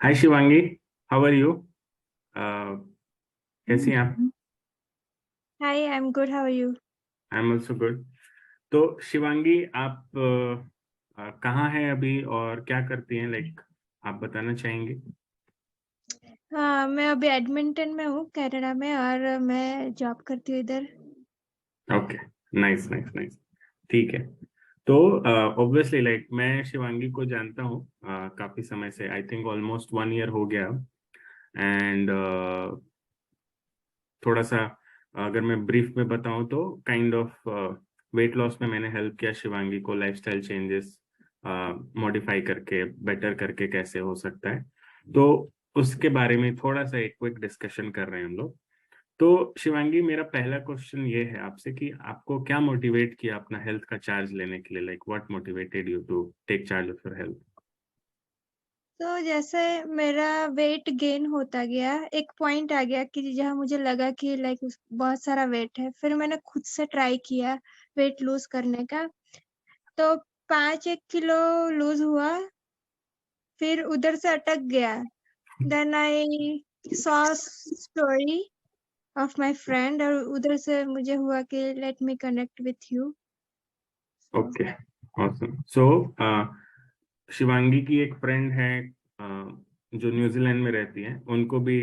Hi Shivangi, how are you? कैसी हैं आप? Hi, I'm good. How are you? I am also good. तो शिवांगी, आप कहाँ हैं अभी और क्या करती हैं? आप बताना चाहेंगे? हाँ, मैं अभी एडमिंटन में हूँ, कनाडा में, और मैं जॉब करती हूँ इधर। Okay, nice nice nice. ठीक है। तो ऑब्वियसली मैं शिवांगी को जानता हूँ काफी समय से। आई थिंक ऑलमोस्ट 1 ईयर हो गया। एंड थोड़ा सा अगर मैं ब्रीफ में बताऊं तो काइंड ऑफ वेट लॉस में मैंने हेल्प किया शिवांगी को, लाइफस्टाइल चेंजेस मॉडिफाई करके बेटर करके कैसे हो सकता है। तो उसके बारे में थोड़ा सा एक क्विक डिस्कशन कर रहे हैं हम लोग। तो शिवांगी, मेरा पहला क्वेश्चन ये है आपसे कि आपको क्या मोटिवेट किया अपना हेल्थ का चार्ज लेने के लिए? What motivated you to take charge of your health? तो जैसे मेरा वेट गेन होता गया, एक पॉइंट आ गया कि जहाँ मुझे लगा कि बहुत सारा वेट है। फिर मैंने खुद से ट्राई किया वेट लूज करने का। तो 5-1 किलो लूज हुआ, फिर उधर से अटक गया। Then I saw story of my friend, और उधर से मुझे हुआ कि let me connect with you. Okay, awesome. So Shivangi की एक फ्रेंड है जो न्यूजीलैंड में रहती है। उनको भी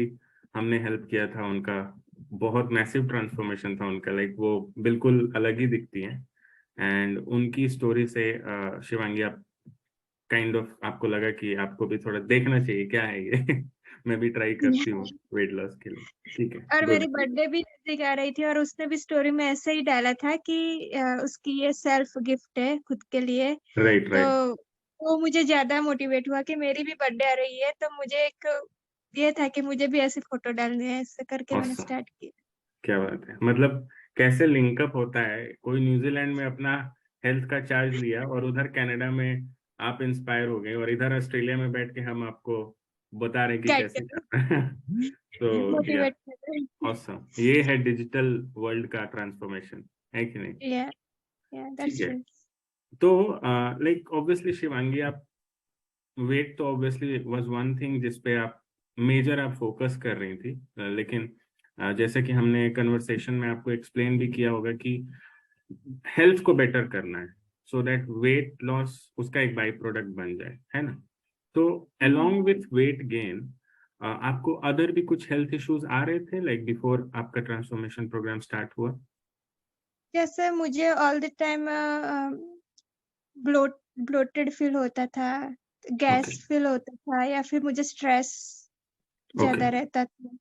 हमने हेल्प किया था। उनका बहुत मैसिव ट्रांसफॉर्मेशन था उनका। वो बिल्कुल अलग ही दिखती हैं। एंड उनकी स्टोरी से शिवांगी, आप काइंड ऑफ आपको लगा कि आपको भी थोड़ा देखना चाहिए क्या है ये। मैं भी ट्राई करती हूँ वेट लॉस के लिए। ठीक है, और मेरी गुड। बर्थडे भी नजदीक आ रही थी, और उसने भी स्टोरी में ऐसे ही डाला था कि उसकी ये सेल्फ गिफ्ट है खुद के लिए। राइट तो राइट। वो मुझे ज्यादा मोटिवेट हुआ कि मेरी भी बर्थडे आ रही है, तो मुझे एक ये था कि मुझे भी ऐसी फोटो डालनी है। ऐसे करके मैंने ऑसम, स्टार्ट किया। क्या बात है। कैसे लिंकअप होता है। कोई न्यूजीलैंड में अपना हेल्थ का चार्ज लिया और उधर कनाडा में आप इंस्पायर हो गए, और इधर ऑस्ट्रेलिया में बैठ के हम आपको बता रहे हैं कि कैसे गाइड करना है। तो या मोटिवेट कर रही है। ऑसम, ये है डिजिटल वर्ल्ड का ट्रांसफॉर्मेशन, है कि नहीं? या या ठीक दैट्स है। ट्रू। तो ऑब्वियसली शिवांगी, आप वेट तो ऑब्वियसली वाज वन थिंग जिसपे आप मेजर आप फोकस कर रही थी। लेकिन जैसे कि हमने कन्वर्सेशन में आपको एक्सप्लेन भी किया होगा कि हेल्थ को बेटर करना है, सो दैट वेट लॉस उसका एक बाई प्रोडक्ट बन जाए, है ना? तो अलोंग विथ वेट गेन आपको अदर भी कुछ हेल्थ इश्यूज आ रहे थे बिफोर आपका ट्रांसफॉर्मेशन प्रोग्राम स्टार्ट हुआ? जैसे मुझे all the time bloat bloated feel होता था, ओके गैस फील होता था, या फिर मुझे स्ट्रेस ओके ज्यादा रहता था,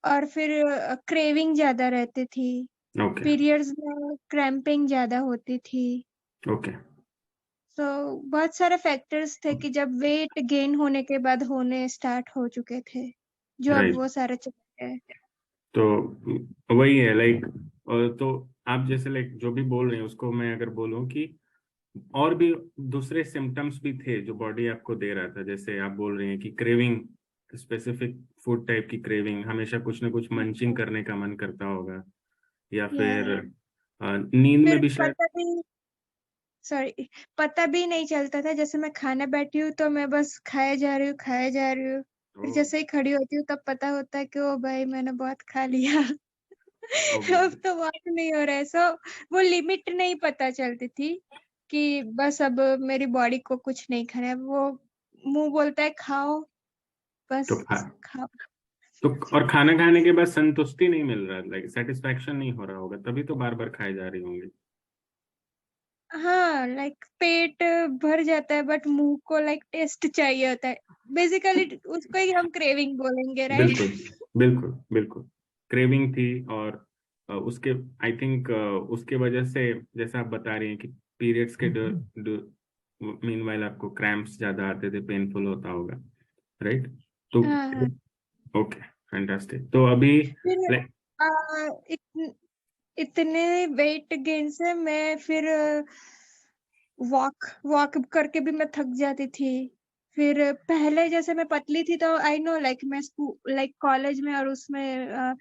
और फिर क्रेविंग ज्यादा रहती थी। ओके पीरियड्स में क्रैम्पिंग ज्यादा होती थी। ओके। तो बहुत सारे फैक्टर्स थे कि जब वेट गेन होने के बाद होने स्टार्ट हो चुके थे, जो अब राइट। वो सारे चले गए। तो वही है तो आप जैसे जो भी बोल रहे हैं उसको मैं अगर बोलूं कि और भी दूसरे सिम्टम्स भी थे जो बॉडी आपको दे रहा था। जैसे आप बोल रहे हैं कि क्रेविंग, स्पेसिफिक फूड टाइप की क्रेविंग, हमेशा कुछ ना कुछ मंचिंग करने का मन करता होगा, या या फिर नींद में फिर भी शायद। पता भी नहीं चलता था। जैसे मैं खाने बैठी हूँ तो मैं बस खाए जा रही हूँ, खाए जा रही हूँ। ओ, फिर जैसे ही खड़ी होती हूँ तब पता होता है कि ओ भाई, मैंने बहुत खा लिया। ओ अब तो बहुत नहीं हो रहा है। वो लिमिट नहीं पता चलती थी कि बस अब मेरी बॉडी को कुछ नहीं खाना है। वो मुंह बोलता है खाओ, तो बस खा खाओ। तो और खाना खाने के बाद संतुष्टि नहीं मिल रहा, सेटिस्फैक्शन नहीं हो रहा होगा, तभी तो बार बार खाए जा रही होंगी। हाँ, पेट भर जाता है, बट मुंह को टेस्ट चाहिए होता है। बेसिकली उसको ही हम क्रेविंग बोलेंगे, राइट? बिल्कुल बिल्कुल बिल्कुल। क्रेविंग थी, और उसके आई थिंक उसके वजह से जैसा आप बता रही हैं कि पीरियड्स के मीनवाइल आपको क्रैम्प्स ज्यादा आते थे, पेनफुल होता होगा, राइट? तो हाँ हाँ। Okay, fantastic. तो अभी फिर like, आ, इत, इतने वेट गेन से मैं फिर वॉक वॉक करके भी मैं थक जाती थी। फिर पहले जैसे मैं पतली थी तो आई नो, मैं स्कूल कॉलेज में और उसमें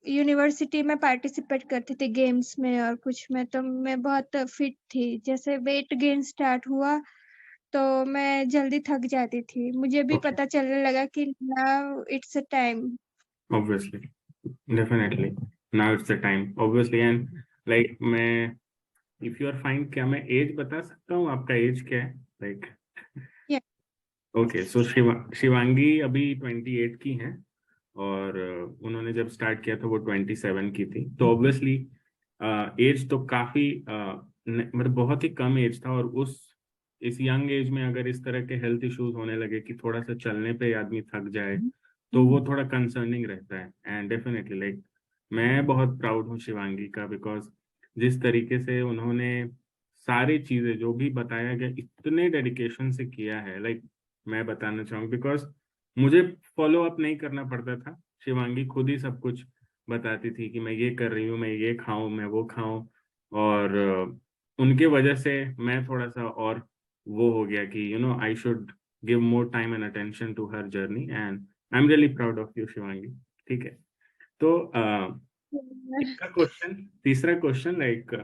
यूनिवर्सिटी में पार्टिसिपेट करती थी गेम्स में और कुछ में, तो मैं बहुत फिट थी। जैसे वेट गेन स्टार्ट हुआ तो मैं जल्दी थक जाती थी। मुझे भी Okay. पता चलने लगा कि now it's a time. Obviously, definitely. Now it's the time, obviously, and like मैं, if you are fine, क्या मैं एज बता सकता हूँ? आपका एज क्या है? Like, Yeah. ओके, सो शिवांगी अभी 28 की हैं, और उन्होंने जब स्टार्ट किया था वो 27 की थी। तो ऑब्वियसली एज तो काफी मतलब बहुत ही कम एज था, और उस इस यंग एज में अगर इस तरह के हेल्थ इश्यूज होने लगे कि थोड़ा सा चलने पे आदमी थक जाए, तो वो थोड़ा कंसर्निंग रहता है। एंड डेफिनेटली लाइक मैं बहुत प्राउड हूँ शिवांगी का, बिकॉज जिस तरीके से उन्होंने सारी चीजें जो भी बताया गया इतने डेडिकेशन से किया है, लाइक मैं बताना चाहूँगा, बिकॉज मुझे फॉलो अप नहीं करना पड़ता था। शिवांगी खुद ही सब कुछ बताती थी कि मैं ये कर रही हूँ, मैं ये खाऊं, मैं वो खाऊं, और उनके वजह से मैं थोड़ा सा और वो हो गया कि I should give more time and attention to her journey, and I am really proud of you Shivangi. ठीक है, तो तीसरा क्वेश्चन लाइक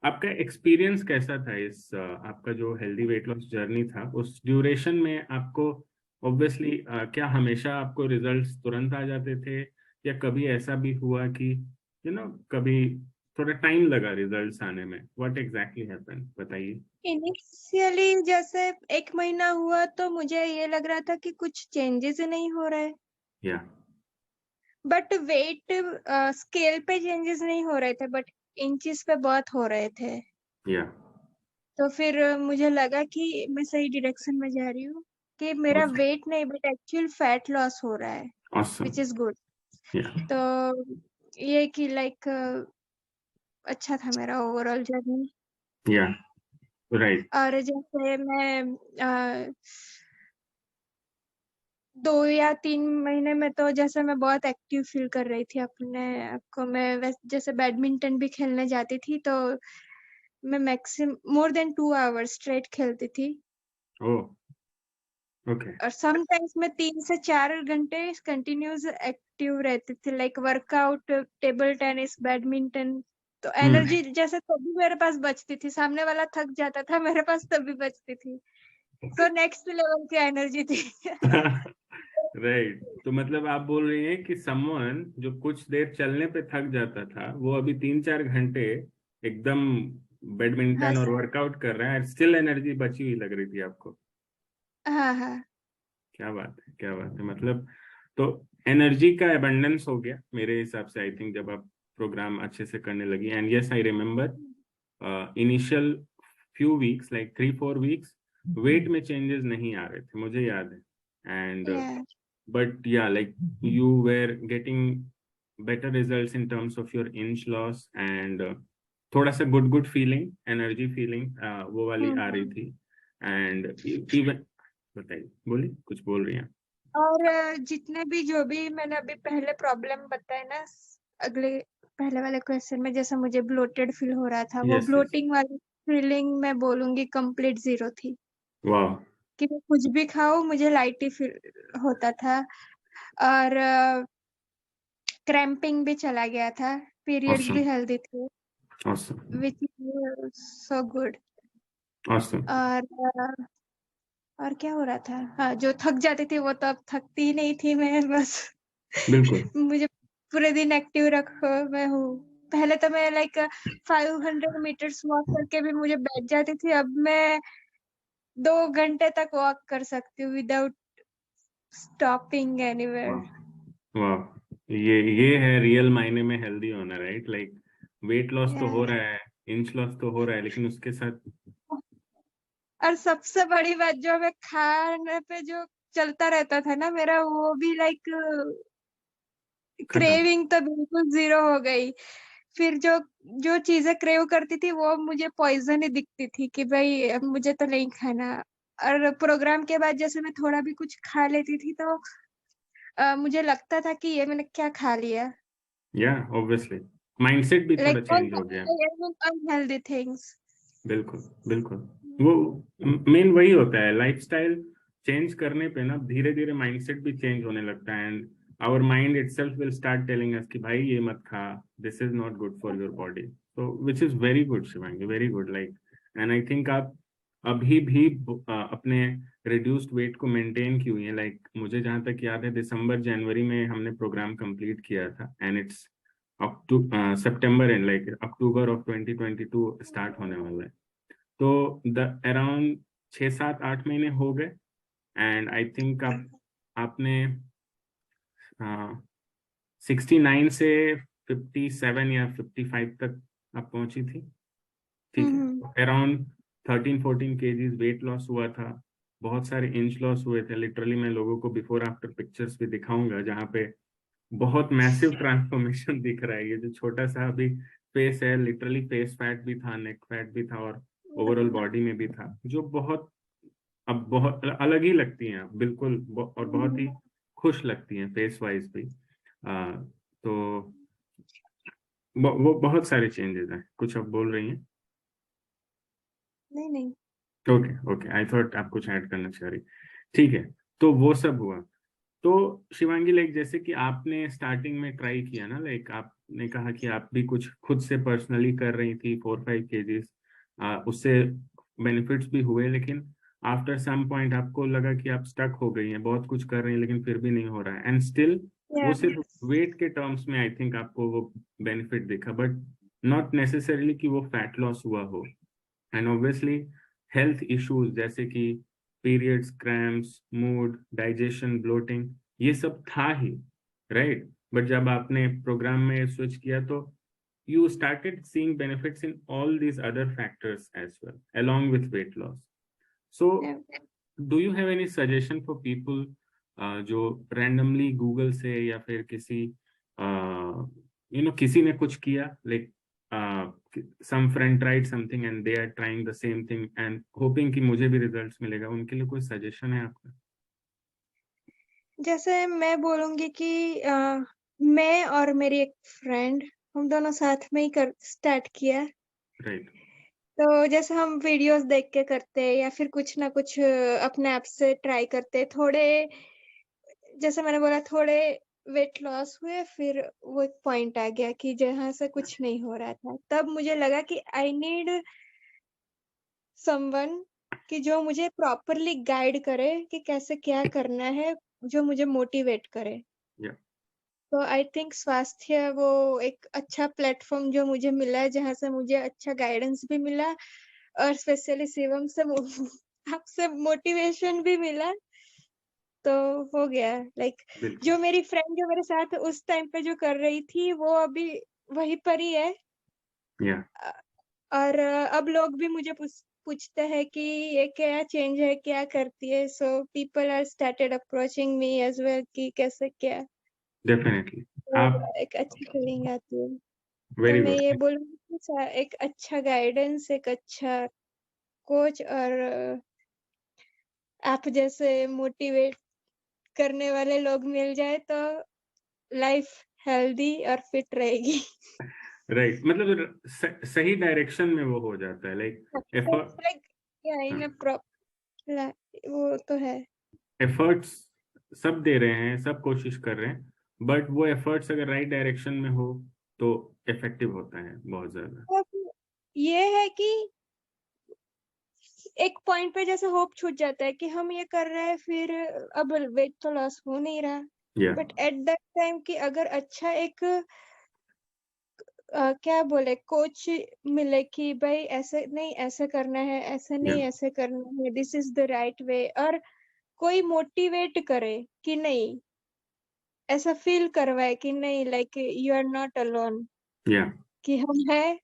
आपका एक्सपीरियंस कैसा था इस आपका जो हेल्दी वेट लॉस जर्नी था उस ड्यूरेशन में? आपको ऑब्वियसली क्या हमेशा आपको रिजल्ट्स तुरंत आ जाते थे, या कभी ऐसा भी हुआ कि कभी थोड़ा टाइम लगा रिजल्ट्स आने में? व्हाट एग्जैक्टली हैपेंड, बताइए। इनिशियली जैसे 1 महीना हुआ तो मुझे ये लग रहा था कि कुछ चेंजेस ही नहीं हो रहे, या बट वेट स्केल पे चेंजेस नहीं हो रहे थे, बट इंचेस पे बहुत हो रहे थे। या तो फिर मुझे लगा कि मैं सही डायरेक्शन में जा रही हूँ, कि मेरा ऑसम, वेट नहीं बट एक्चुअल फैट लॉस हो रहा है, ऑसम। Which is good. या तो ये कि लाइक अच्छा था मेरा ओवरऑल जर्नी। या राइट। और जैसे मैं 2 या 3 महीने में तो जैसे मैं बहुत एक्टिव फील कर रही थी अपने आप को। मैं जैसे बैडमिंटन भी खेलने जाती थी, तो मैं maximum more than 2 hours straight खेलती थी। ओ, ओके। और समटाइम्स मैं 3 से 4 घंटे कंटिन्यूस एक्टिव रहती थी, like workout, table tennis, badminton. तो हम्म। एनर्जी जैसे तभी मेरे पास बचती थी, सामने वाला थक जाता था, मेरे पास तभी बचती थी। तो नेक्स्ट लेवल की एनर्जी थी। राइट, तो मतलब आप बोल रही हैं कि समवन जो कुछ देर चलने पे थक जाता था, वो अभी 3-4 घंटे एकदम हाँ बैडमिंटन और सर। वर्कआउट कर रहा है, स्टिल एनर्जी बची हुई लग रही थी आपको? हाँ हाँ। क्या बात है, क्या बात है, मतलब तो एनर्जी का एबंडेंस हो गया मेरे हिसाब से, आई थिंक, जब आप प्रोग्राम अच्छे से करने लगी। And yes, I remember initial few weeks, like 3-4 weeks, weight में चेंजेस नहीं आ रहे थे, मुझे याद है। एंड या but yeah, like you were getting better results in terms of your inch loss, and थोड़ा सा गुड फीलिंग, एनर्जी फीलिंग वो वाली आ रही थी। एंड इवन बताइए, बोलिए, कुछ बोल रही हैं? और जितने भी जो भी मैंने अभी पहले प्रॉब्लम बताए ना, अगले पहले वाले क्वेश्चन में, जैसे मुझे ब्लोटेड फील हो रहा था, वो यस, यस। ब्लोटिंग वाली फीलिंग मैं बोलूंगी कंप्लीट जीरो थी। वाह। कि मैं कुछ भी खाऊं मुझे लाइट ही फील होता था। और क्रैम्पिंग भी चला गया था, पीरियड्स ऑसम, भी हेल्दी थे, awesome, which is so good. Awesome. और और क्या हो रहा था, हाँ, जो थक जाती थी वो तो अब थकती ही नहीं थी मैं, बस बिल्कुल। मुझे पूरे दिन एक्टिव रखो, मैं हूँ। पहले तो मैं लाइक 500 मीटर्स वॉक करके भी मुझे बैठ जाती थी, अब मैं 2 घंटे तक वॉक कर सकती हूँ विदाउट स्टॉपिंग एनीवेयर। वाह, वाह, ये है रियल मायने में हेल्दी होना, राइट? लाइक वेट लॉस तो हो रहा है, इंच लॉस तो हो रहा है, लेकिन उसके साथ और सबसे बड़ी बात, जो मैं खाने पे जो चलता रहता था ना मेरा, वो भी लाइक खत्म। क्रेविंग तो बिल्कुल जीरो हो गई। फिर जो जो चीजें क्रेव करती थी वो मुझे पॉइजन ही दिखती थी, कि भाई अब मुझे तो नहीं खाना। और प्रोग्राम के बाद जैसे मैं थोड़ा भी कुछ खा लेती थी, तो मुझे लगता था कि ये मैंने क्या खा लिया, या ऑब्वियसली माइंडसेट भी थोड़ा लाइक चेंज हो गया। Unhealthy things. बिल्कुल, बिल्कुल। वो मेन वही होता है, लाइफस्टाइल चेंज करने पे ना धीरे धीरे माइंडसेट भी चेंज होने लगता है, and our mind itself will start telling us कि भाई ये मत खा, this is not good for your body. So which is very good Shivangi, very good, like. And I think आप अभी भी अपने रिड्यूस्ड वेट को मेंटेन की हुई है। लाइक मुझे जहां तक याद है दिसंबर जनवरी में हमने प्रोग्राम कंप्लीट किया था, and it's September and like October of 2022 start होने वाला है। तो द अराउंड 6 7 8 महीने हो गए, एंड आई थिंक आपने 69 से 57 या 55 तक आप पहुंची थी। ठीक है, अराउंड 13 14 केजीज वेट लॉस हुआ था, बहुत सारे इंच लॉस हुए थे। लिटरली मैं लोगों को बिफोर आफ्टर पिक्चर्स भी दिखाऊंगा जहाँ पे बहुत मैसिव ट्रांसफॉर्मेशन दिख रहा है। ये जो छोटा सा अभी फेस है, लिटरली फेस फैट भी था, नेक फैट भी था, और ओवरऑल बॉडी में भी था, जो बहुत अब बहुत अलग ही लगती हैं अब बिल्कुल, और बहुत ही खुश लगती हैं फेस वाइज भी। तो वो बहुत सारे चेंजेस हैं। कुछ अब बोल रही हैं? नहीं नहीं। ओके ओके, आई थॉट आप कुछ ऐड करना चाह रही। ठीक है, तो वो सब हुआ। तो शिवांगी, लाइक जैसे कि आपने स्टार्टिंग में ट्राई किया ना, लाइक आपने कहा कि आप भी कुछ खुद से पर्सनली कर रही थी 4 5 केजीज, उससे बेनिफिट्स भी हुए, लेकिन आफ्टर सम पॉइंट आपको लगा कि आप स्टक हो गई हैं, बहुत कुछ कर रही हैं लेकिन फिर भी नहीं हो रहा है, एंड स्टिल वो या सिर्फ वेट के टर्म्स में आई थिंक आपको वो बेनिफिट दिखा, बट नॉट नेसेसरीली कि वो फैट लॉस हुआ हो। एंड ऑब्वियसली हेल्थ इश्यूज जैसे कि periods, cramps, mood, digestion, bloating, ये सब था ही, राइट। बट जब आपने प्रोग्राम में स्विच किया तो you started seeing benefits in all these other factors as well along with weight loss. So do you have any suggestion for people जो randomly Google से या फिर किसी किसी ने कुछ किया, like some friend tried something and they are trying the same thing and hoping कि मुझे भी results मिलेगा, उनके लिए कोई suggestion है आपका? जैसे मैं बोलूँगी कि मैं और मेरी एक फ्रेंड, हम दोनों साथ में ही कर स्टार्ट किया। Right. तो जैसे हम वीडियोज़ देख के करते हैं या फिर कुछ ना कुछ अपने आप से ट्राई करते, थोड़े जैसे मैंने बोला थोड़े वेट लॉस हुए, फिर वो एक पॉइंट आ गया कि जहाँ से कुछ नहीं हो रहा था। तब मुझे लगा कि आई नीड समवन कि जो मुझे प्रॉपरली गाइड करे कि कैसे क्या करना है, जो मुझे मोटिवेट करे। Yeah. तो आई थिंक स्वास्थ्य वो एक अच्छा प्लेटफ़ॉर्म जो मुझे मिला है, जहाँ से मुझे अच्छा गाइडेंस भी मिला और स्पेशली शिवम से आपसे मोटिवेशन भी मिला, तो हो गया। लाइक बिल्कुल। जो मेरी फ्रेंड जो मेरे साथ उस टाइम पे जो कर रही थी, वो अभी वहीं पर ही है। Yeah. अ, और अब लोग भी मुझे पूछते हैं कि ये क्या चेंज है, क्या करती है? So people are started approaching me as well कि कैसे क्या? Definitely. तो आप एक अच्छी फीलिंग आती है। तो वेरी मैं गुड। ये बोलूँगी कि एक अच्छा गाइडेंस, एक अच्छा कोच और आप जैसे मोटिवेट करने वाले लोग मिल जाए तो लाइफ हेल्दी और फिट रहेगी। राइट, मतलब सही डायरेक्शन में वो हो जाता है, लाइक एफर्ट। इट्स लाइक या इन अ वो तो है। एफर्ट्स सब दे रहे हैं, सब कोशिश कर रहे हैं, बट वो एफर्ट्स अगर राइट डायरेक्शन में हो तो इफेक्टिव होता है बहुत ज्यादा। अब ये है कि एक पॉइंट पे जैसे होप छूट जाता है कि हम ये कर रहे हैं फिर अब वेट तो लॉस हो नहीं रहा। या बट एट दैट टाइम कि अगर अच्छा एक क्या बोले कोच मिले कि भाई ऐसे नहीं ऐसे करना है, ऐसे या नहीं ऐसे करना है, this is the right way, और कोई मोटिवेट करे कि नहीं, ऐसा फील करवाए कि नहीं like you are not alone, या कि हम हैं।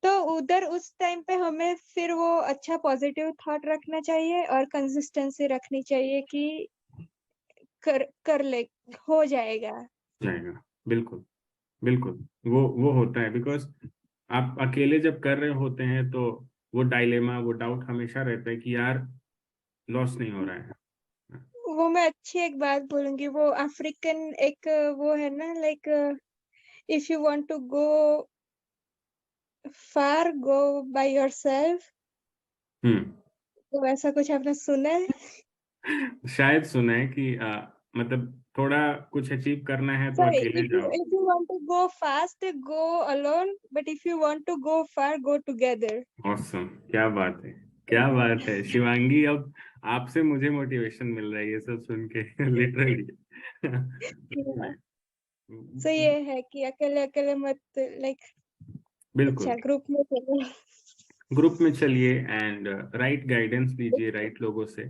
तो उधर उस टाइम पे हमें फिर वो अच्छा पॉजिटिव थॉट रखना चाहिए और कंसिस्टेंसी रखनी चाहिए कि कर कर ले, हो जाएगा। जाएगा। बिल्कुल बिल्कुल, वो होता है, बिकॉज आप अकेले जब कर रहे होते हैं तो वो डायलेमा, वो डाउट हमेशा रहता है कि यार लॉस नहीं हो रहा है। वो मैं अच्छी एक बात बोलूँगी, वो अफ्रीकन एक वो है ना like if you want to go far go by yourself, hmm. तो ऐसा कुछ आपने सुना है? शायद सुना है कि मतलब थोड़ा कुछ अचीव करना है तो सॉरी, अकेले जाओ। If you want to go fast go alone, but if you want to go far go together. Awesome, क्या बात है। क्या बात है शिवांगी, अब आपसे मुझे मोटिवेशन मिल रहा है ये सब सुन के। लिटरली। सो ये है कि अकेले अकेले मत लाइक, बिल्कुल, अच्छा ग्रुप में चलो। ग्रुप में चलिए एंड राइट गाइडेंस लीजिए राइट लोगों से।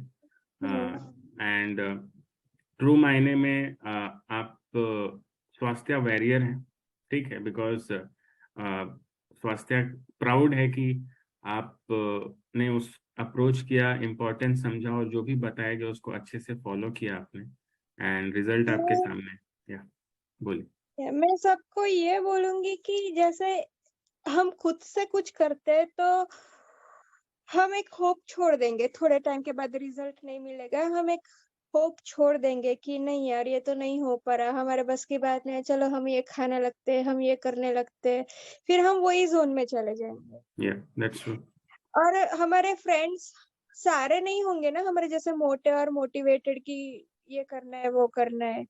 हाँ, एंड ट्रू मायने में आप स्वास्थ्य वैरियर हैं, ठीक है, बिकॉज स्वास्थ्य प्राउड है कि आप ने उस अप्रोच किया, इम्पोर्टेंस समझा और जो भी बताया गया उसको अच्छे से फॉलो किया आपने, एंड रिजल्ट आपके मैं सामने। या बोलिए। मैं सबको ये बोलूंगी कि जैसे हम खुद से कुछ करते हैं तो हम एक होप छोड़ देंगे, थोड़े टाइम के बाद रिजल्ट नहीं मिलेगा, हम एक होप छोड़ देंगे कि नहीं यार ये तो नहीं हो पा रहा, हमारे बस की बात नहीं है, चलो हम ये खाने लगते हैं, हम ये करने लगते हैं, फिर हम वही जोन में चले जाएंगे। या दैट्स ट्रू। और हमारे फ्रेंड्स सारे नहीं होंगे ना हमारे जैसे मोटे और मोटिवेटेड कि ये करना है वो करना है।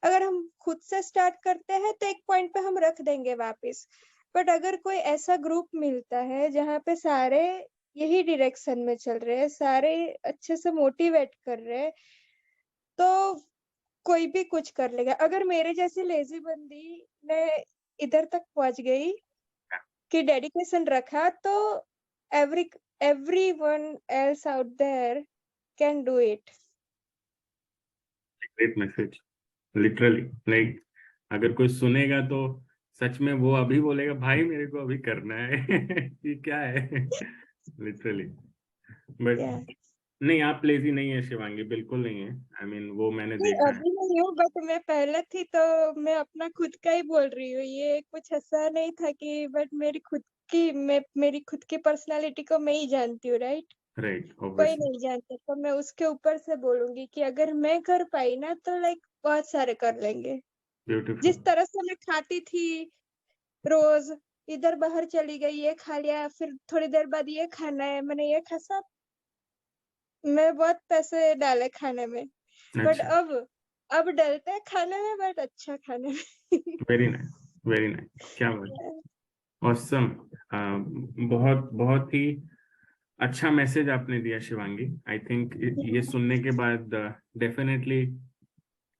अगर हम खुद से स्टार्ट करते हैं तो एक पॉइंट पे हम रख देंगे वापस। बट अगर कोई ऐसा ग्रुप मिलता है जहाँ पे सारे यही डायरेक्शन में चल रहे हैं, सारे अच्छे से मोटिवेट कर रहे हैं, तो कोई भी कुछ कर लेगा। अगर मेरे जैसी लेजी बंदी ने इधर तक पहुंच गई कि डेडिकेशन रखा, तो every everyone else out there can do it. Great message, literally. Like अगर कोई सुनेगा तो सच में वो अभी बोलेगा भाई मेरे को अभी करना है। ये क्या है। लिटरली। Yeah. बट नहीं, आप लेजी नहीं है शिवांगी, बिल्कुल नहीं है। आई मीन वो मैंने नहीं देखा है। अभी नहीं हूँ, बट मैं पहले थी, तो मैं अपना खुद का ही बोल रही हूँ, ये कुछ ऐसा नहीं था कि, बट मेरी खुद की पर्सनालिटी को मैं ही जानती हूँ, राइट? राइट, कोई ऑब्वियसली। नहीं जानता, तो मैं उसके ऊपर से बोलूंगी कि अगर मैं कर पाई ना तो लाइक बहुत सारे कर लेंगे। ब्यूटीफुल। जिस तरह से मैं खाती थी रोज, इधर बाहर चली गई, ये खा लिया, फिर थोड़ी देर बाद ये खाना है, मैंने ये खा, सब मैं बहुत पैसे डाले खाने में। बट अच्छा, अब डलते हैं खाने में, बट अच्छा खाने में। वेरी नाइस, वेरी नाइस, क्या बात, ऑसम। बहुत बहुत ही अच्छा मैसेज आपने दिया शिवांगी। आई थिंक ये सुनने के बाद डेफिनेटली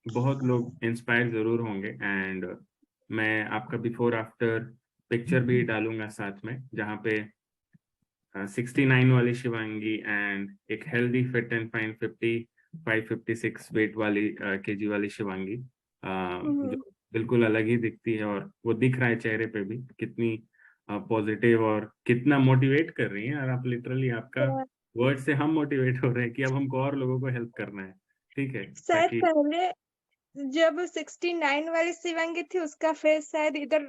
बहुत लोग इंस्पायर जरूर होंगे, एंड मैं आपका बिफोर आफ्टर पिक्चर भी डालूंगा साथ में, जहाँ पे 69 वाली शिवांगी एंड एक healthy fit and fine 55-56 weight वाली केजी वाली शिवांगी, हम्म, जो बिल्कुल अलग ही दिखती है, और वो दिख रहा है चेहरे पे भी कितनी पॉजिटिव और कितना मोटिवेट कर रही हैं। और आप लिटरली, आपका तो वर्ड से हम मोटिवेट हो रहे हैं कि अब हमको और लोगों को हेल्प करना है, ठीक है, शायद ताकि पहले जब 69 वाली शिवांगी थी, उसका फेस शायद इधर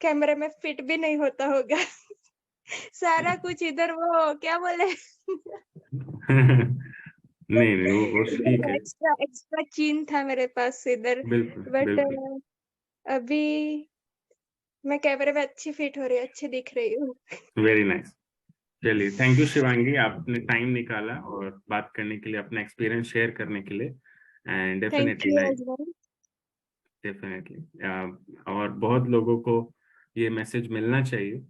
कैमरे में फिट भी नहीं होता होगा। सारा कुछ इधर वो क्या बोले, नहीं नहीं, वो ठीक है। एक्स्ट्रा एक्स्ट्रा चीन था मेरे पास इधर। बिल्कुल बट बिल्कुल। अभी मैं कैमरे में अच्छी फिट हो रही हूँ, अच्छी दिख रही हूँ। Very nice. चलिए, थैंक यू शिवांगी, आपने टाइम निकाला और बात करने के लिए, अपना एक्सपीरियंस शेयर करने के लिए, and thank definitely you like, husband. Definitely और बहुत लोगों को ये मैसेज मिलना चाहिए,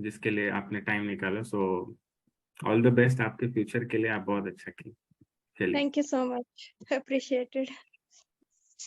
जिसके लिए आपने टाइम निकाला। सो ऑल द बेस्ट आपके फ्यूचर के लिए, आप बहुत अच्छा किए। चलिए। Thank you so much, appreciated.